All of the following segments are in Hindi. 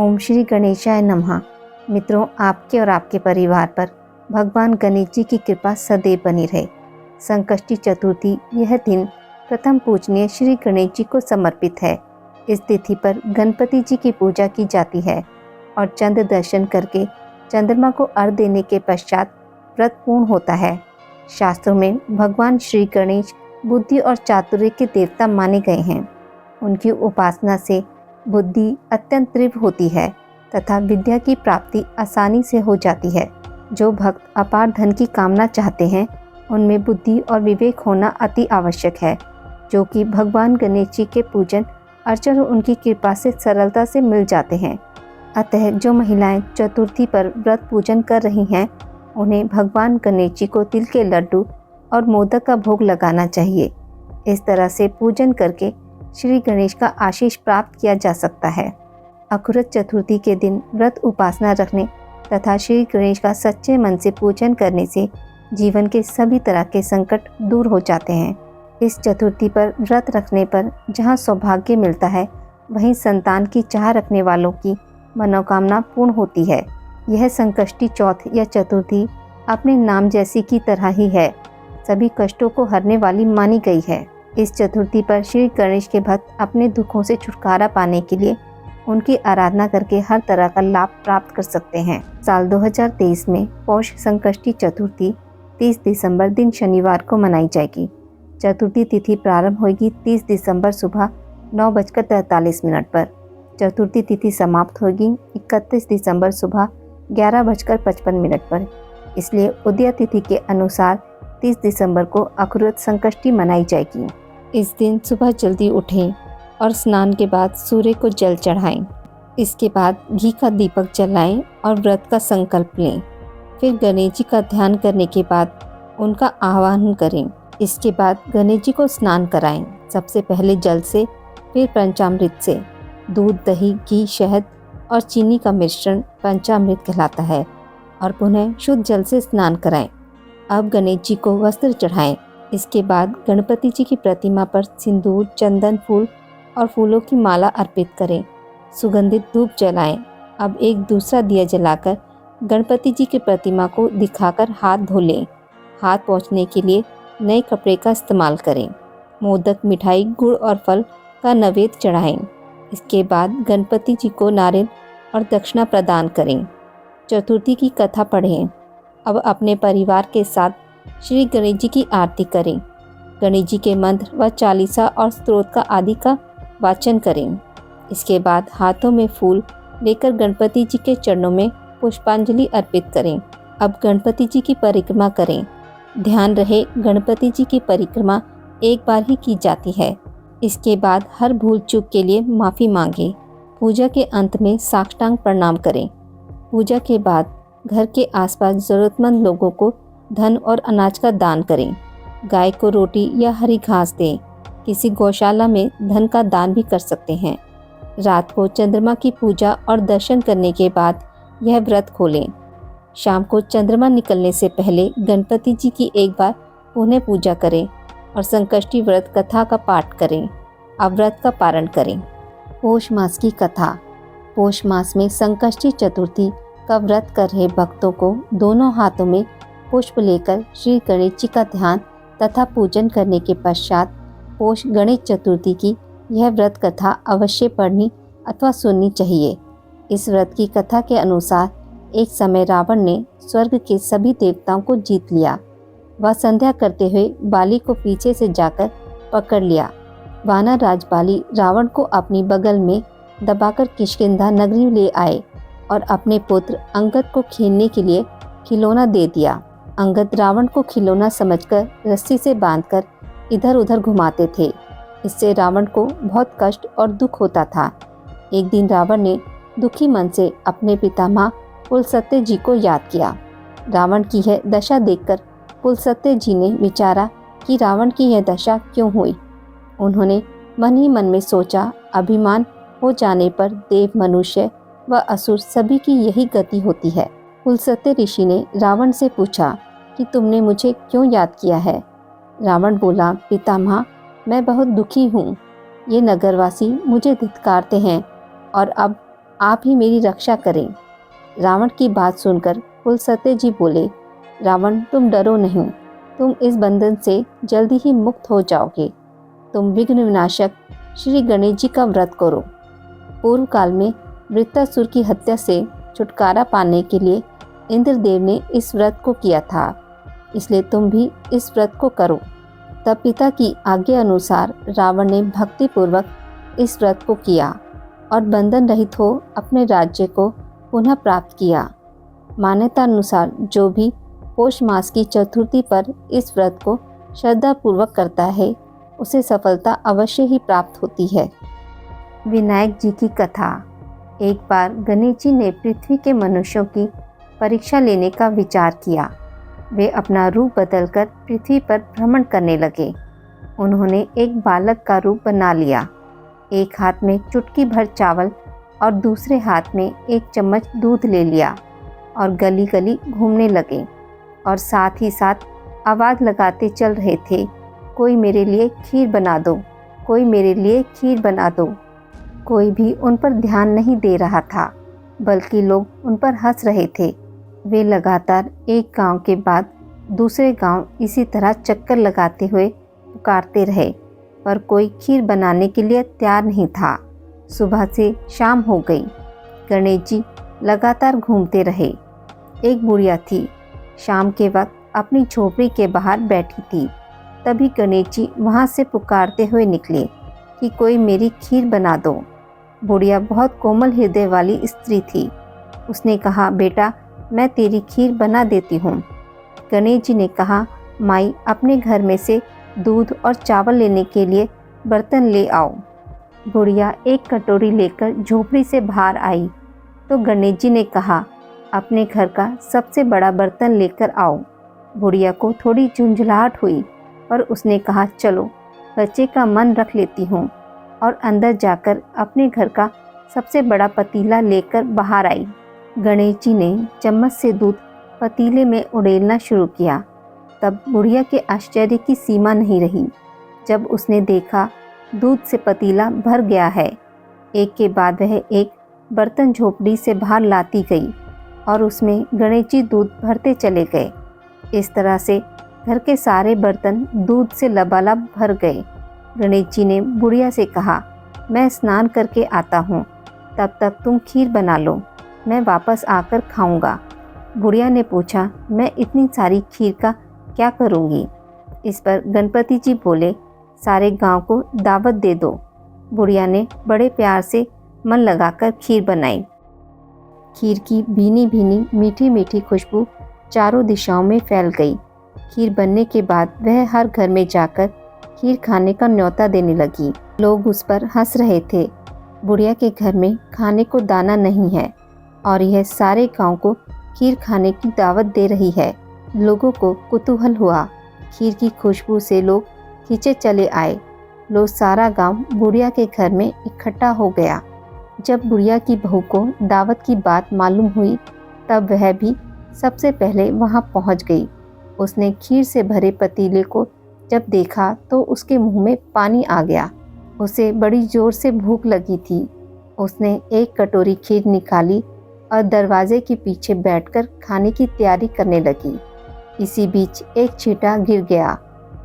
ओम श्री गणेशाय नमः। मित्रों, आपके और आपके परिवार पर भगवान गणेश जी की कृपा सदैव बनी रहे। संकष्टी चतुर्थी यह दिन प्रथम पूजनीय श्री गणेश जी को समर्पित है। इस तिथि पर गणपति जी की पूजा की जाती है और चंद्र दर्शन करके चंद्रमा को अर्घ्य देने के पश्चात व्रत पूर्ण होता है। शास्त्रों में भगवान श्री गणेश बुद्धि और चातुर्य के देवता माने गए हैं। उनकी उपासना से बुद्धि अत्यंत तीव्र होती है तथा विद्या की प्राप्ति आसानी से हो जाती है। जो भक्त अपार धन की कामना चाहते हैं उनमें बुद्धि और विवेक होना अति आवश्यक है, जो कि भगवान गणेश जी के पूजन अर्चन और उनकी कृपा से सरलता से मिल जाते हैं। अतः जो महिलाएं चतुर्थी पर व्रत पूजन कर रही हैं उन्हें भगवान गणेश जी को तिल के लड्डू और मोदक का भोग लगाना चाहिए। इस तरह से पूजन करके श्री गणेश का आशीष प्राप्त किया जा सकता है। अखुरत चतुर्थी के दिन व्रत उपासना रखने तथा श्री गणेश का सच्चे मन से पूजन करने से जीवन के सभी तरह के संकट दूर हो जाते हैं। इस चतुर्थी पर व्रत रखने पर जहां सौभाग्य मिलता है, वहीं संतान की चाह रखने वालों की मनोकामना पूर्ण होती है। यह संकष्टी चौथ या चतुर्थी अपने नाम जैसी की तरह ही है, सभी कष्टों को हरने वाली मानी गई है। इस चतुर्थी पर श्री गणेश के भक्त अपने दुखों से छुटकारा पाने के लिए उनकी आराधना करके हर तरह का लाभ प्राप्त कर सकते हैं। साल 2023 में पौष संकष्टी चतुर्थी 30 दिसंबर दिन शनिवार को मनाई जाएगी। चतुर्थी तिथि प्रारंभ होगी 30 दिसंबर सुबह 9:43 पर। चतुर्थी तिथि समाप्त होगी 31 दिसंबर सुबह 11:55 पर। इसलिए उदय तिथि के अनुसार 30 दिसंबर को अखुरत संकष्टी मनाई जाएगी। इस दिन सुबह जल्दी उठें और स्नान के बाद सूर्य को जल चढ़ाएं। इसके बाद घी का दीपक जलाएं और व्रत का संकल्प लें। फिर गणेश जी का ध्यान करने के बाद उनका आह्वान करें। इसके बाद गणेश जी को स्नान कराएं। सबसे पहले जल से, फिर पंचामृत से। दूध, दही, घी, शहद और चीनी का मिश्रण पंचामृत कहलाता है और पुनः शुद्ध जल से स्नान कराएं। अब गणेश जी को वस्त्र चढ़ाएं। इसके बाद गणपति जी की प्रतिमा पर सिंदूर, चंदन, फूल और फूलों की माला अर्पित करें। सुगंधित धूप जलाएं। अब एक दूसरा दिया जलाकर गणपति जी की प्रतिमा को दिखाकर हाथ धो लें। हाथ पोंछने के लिए नए कपड़े का इस्तेमाल करें। मोदक, मिठाई, गुड़ और फल का नैवेद्य चढ़ाएं। इसके बाद गणपति जी को नारियल और दक्षिणा प्रदान करें। चतुर्थी की कथा पढ़ें। अब अपने परिवार के साथ श्री गणेश जी की आरती करें। गणेश जी के मंत्र व चालीसा और स्तोत्र का आदि का वाचन करें। इसके बाद हाथों में फूल लेकर गणपति जी के चरणों में पुष्पांजलि अर्पित करें। अब गणपति जी की परिक्रमा करें। ध्यान रहे, गणपति जी की परिक्रमा एक बार ही की जाती है। इसके बाद हर भूल चूक के लिए माफ़ी मांगें। पूजा के अंत में साष्टांग प्रणाम करें। पूजा के बाद घर के आसपास ज़रूरतमंद लोगों को धन और अनाज का दान करें। गाय को रोटी या हरी घास दें। किसी गौशाला में धन का दान भी कर सकते हैं। रात को चंद्रमा की पूजा और दर्शन करने के बाद यह व्रत खोलें। शाम को चंद्रमा निकलने से पहले गणपति जी की एक बार पुनः पूजा करें और संकष्टी व्रत कथा का पाठ करें। अब व्रत का पारण करें। पौष मास की कथा। पौष मास में संकष्टी चतुर्थी का व्रत कर रहे भक्तों को दोनों हाथों में पुष्प लेकर श्री गणेश जी का ध्यान तथा पूजन करने के पश्चात पौष गणेश चतुर्थी की यह व्रत कथा अवश्य पढ़नी अथवा सुननी चाहिए। इस व्रत की कथा के अनुसार एक समय रावण ने स्वर्ग के सभी देवताओं को जीत लिया। वह संध्या करते हुए बाली को पीछे से जाकर पकड़ लिया। वानर राज बाली रावण को अपनी बगल में दबाकर किष्किंधा नगरी ले आए और अपने पुत्र अंगद को खेलने के लिए खिलौना दे दिया। अंगद रावण को खिलौना समझकर रस्सी से बांधकर इधर उधर घुमाते थे। इससे रावण को बहुत कष्ट और दुख होता था। एक दिन रावण ने दुखी मन से अपने पितामह पुलस्त्य जी को याद किया। रावण की यह दशा देखकर पुलस्त्य जी ने विचारा कि रावण की यह दशा क्यों हुई। उन्होंने मन ही मन में सोचा, अभिमान हो जाने पर देव, मनुष्य व असुर सभी की यही गति होती है। पुलस्त्य ऋषि ने रावण से पूछा कि तुमने मुझे क्यों याद किया है। रावण बोला, पितामह, मैं बहुत दुखी हूँ। ये नगरवासी मुझे धिक्कारते हैं और अब आप ही मेरी रक्षा करें। रावण की बात सुनकर कुलसत्य जी बोले, रावण तुम डरो नहीं, तुम इस बंधन से जल्दी ही मुक्त हो जाओगे। तुम विघ्न विनाशक श्री गणेश जी का व्रत करो। पूर्व काल में वृत्तासुर की हत्या से छुटकारा पाने के लिए इंद्रदेव ने इस व्रत को किया था, इसलिए तुम भी इस व्रत को करो। तब पिता की आज्ञा अनुसार रावण ने भक्तिपूर्वक इस व्रत को किया और बंधन रहित हो अपने राज्य को पुनः प्राप्त किया। मान्यता अनुसार जो भी पौष मास की चतुर्थी पर इस व्रत को श्रद्धापूर्वक करता है, उसे सफलता अवश्य ही प्राप्त होती है। विनायक जी की कथा। एक बार गणेश जी ने पृथ्वी के मनुष्यों की परीक्षा लेने का विचार किया। वे अपना रूप बदलकर पृथ्वी पर भ्रमण करने लगे। उन्होंने एक बालक का रूप बना लिया। एक हाथ में चुटकी भर चावल और दूसरे हाथ में एक चम्मच दूध ले लिया और गली गली घूमने लगे और साथ ही साथ आवाज़ लगाते चल रहे थे, कोई मेरे लिए खीर बना दो, कोई मेरे लिए खीर बना दो। कोई भी उन पर ध्यान नहीं दे रहा था, बल्कि लोग उन पर हंस रहे थे। वे लगातार एक गांव के बाद दूसरे गांव इसी तरह चक्कर लगाते हुए पुकारते रहे, पर कोई खीर बनाने के लिए तैयार नहीं था। सुबह से शाम हो गई। गणेश जी लगातार घूमते रहे। एक बुढ़िया थी, शाम के वक्त अपनी झोपड़ी के बाहर बैठी थी। तभी गणेश जी वहाँ से पुकारते हुए निकले कि कोई मेरी खीर बना दो। बुढ़िया बहुत कोमल हृदय वाली स्त्री थी। उसने कहा, बेटा मैं तेरी खीर बना देती हूँ। गणेश जी ने कहा, माई अपने घर में से दूध और चावल लेने के लिए बर्तन ले आओ। बुढ़िया एक कटोरी लेकर झोपड़ी से बाहर आई तो गणेश जी ने कहा, अपने घर का सबसे बड़ा बर्तन लेकर आओ। बुढ़िया को थोड़ी झुंझलाहट हुई, पर उसने कहा, चलो बच्चे का मन रख लेती हूँ, और अंदर जाकर अपने घर का सबसे बड़ा पतीला लेकर बाहर आई। गणेश जी ने चम्मच से दूध पतीले में उड़ेलना शुरू किया। तब बुढ़िया के आश्चर्य की सीमा नहीं रही जब उसने देखा दूध से पतीला भर गया है। एक के बाद वह एक बर्तन झोपड़ी से बाहर लाती गई और उसमें गणेश जी दूध भरते चले गए। इस तरह से घर के सारे बर्तन दूध से लबालब भर गए। गणेश जी ने बुढ़िया से कहा, मैं स्नान करके आता हूँ, तब तक तुम खीर बना लो, मैं वापस आकर खाऊंगा। बुढ़िया ने पूछा, मैं इतनी सारी खीर का क्या करूँगी? इस पर गणपति जी बोले, सारे गांव को दावत दे दो। बुढ़िया ने बड़े प्यार से मन लगाकर खीर बनाई। खीर की भीनी भीनी मीठी मीठी खुशबू चारों दिशाओं में फैल गई। खीर बनने के बाद वह हर घर में जाकर खीर खाने का न्योता देने लगी। लोग उस पर हंस रहे थे। बुढ़िया के घर में खाने को दाना नहीं है और यह सारे गांव को खीर खाने की दावत दे रही है। लोगों को कुतूहल हुआ। खीर की खुशबू से लोग खींचे चले आए। लोग सारा गांव बुढ़िया के घर में इकट्ठा हो गया। जब बुढ़िया की बहू को दावत की बात मालूम हुई, तब वह भी सबसे पहले वहां पहुंच गई। उसने खीर से भरे पतीले को जब देखा तो उसके मुंह में पानी आ गया। उसे बड़ी जोर से भूख लगी थी। उसने एक कटोरी खीर निकाली और दरवाजे के पीछे बैठकर खाने की तैयारी करने लगी। इसी बीच एक छींटा गिर गया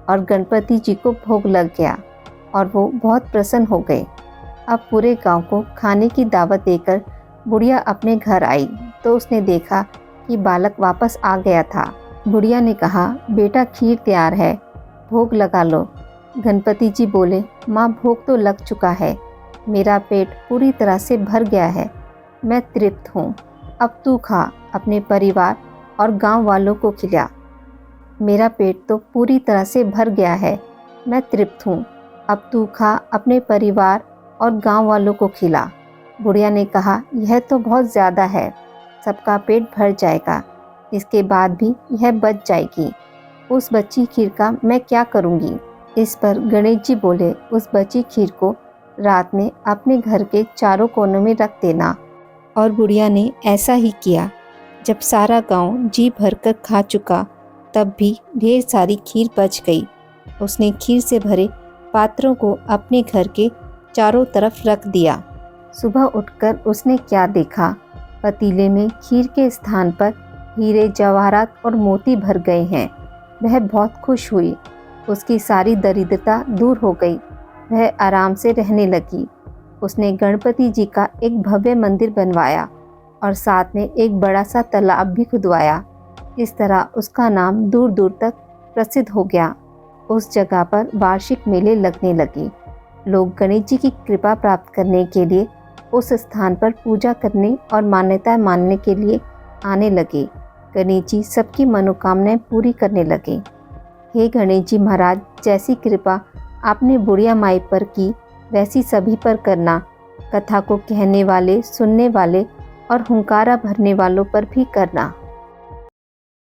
और गणपति जी को भोग लग गया और वो बहुत प्रसन्न हो गए। अब पूरे गांव को खाने की दावत देकर बुढ़िया अपने घर आई तो उसने देखा कि बालक वापस आ गया था। बुढ़िया ने कहा, बेटा खीर तैयार है, भोग लगा लो। गणपति जी बोले, माँ भोग तो लग चुका है, मेरा पेट पूरी तरह से भर गया है, मैं तृप्त हूँ। अब तू खा, अपने परिवार और गांव वालों को खिला। मेरा पेट तो पूरी तरह से भर गया है, मैं तृप्त हूँ। अब तू खा, अपने परिवार और गांव वालों को खिला। बुढ़िया ने कहा, यह तो बहुत ज़्यादा है, सबका पेट भर जाएगा, इसके बाद भी यह बच जाएगी। उस बची खीर का मैं क्या करूँगी? इस पर गणेश जी बोले, उस बची खीर को रात में अपने घर के चारों कोनों में रख देना। और बुढ़िया ने ऐसा ही किया। जब सारा गांव जी भरकर खा चुका, तब भी ढेर सारी खीर बच गई। उसने खीर से भरे पात्रों को अपने घर के चारों तरफ रख दिया। सुबह उठकर उसने क्या देखा, पतीले में खीर के स्थान पर हीरे जवाहरात और मोती भर गए हैं। वह बहुत खुश हुई। उसकी सारी दरिद्रता दूर हो गई। वह आराम से रहने लगी। उसने गणपति जी का एक भव्य मंदिर बनवाया और साथ में एक बड़ा सा तालाब भी खुदवाया। इस तरह उसका नाम दूर दूर तक प्रसिद्ध हो गया। उस जगह पर वार्षिक मेले लगने लगे। लोग गणेश जी की कृपा प्राप्त करने के लिए उस स्थान पर पूजा करने और मान्यता मानने के लिए आने लगे। गणेश जी सबकी मनोकामनाएं पूरी करने लगे। हे गणेश जी महाराज, जैसी कृपा आपने बुढ़िया माई पर की वैसी सभी पर करना। कथा को कहने वाले, सुनने वाले और हुंकारा भरने वालों पर भी करना।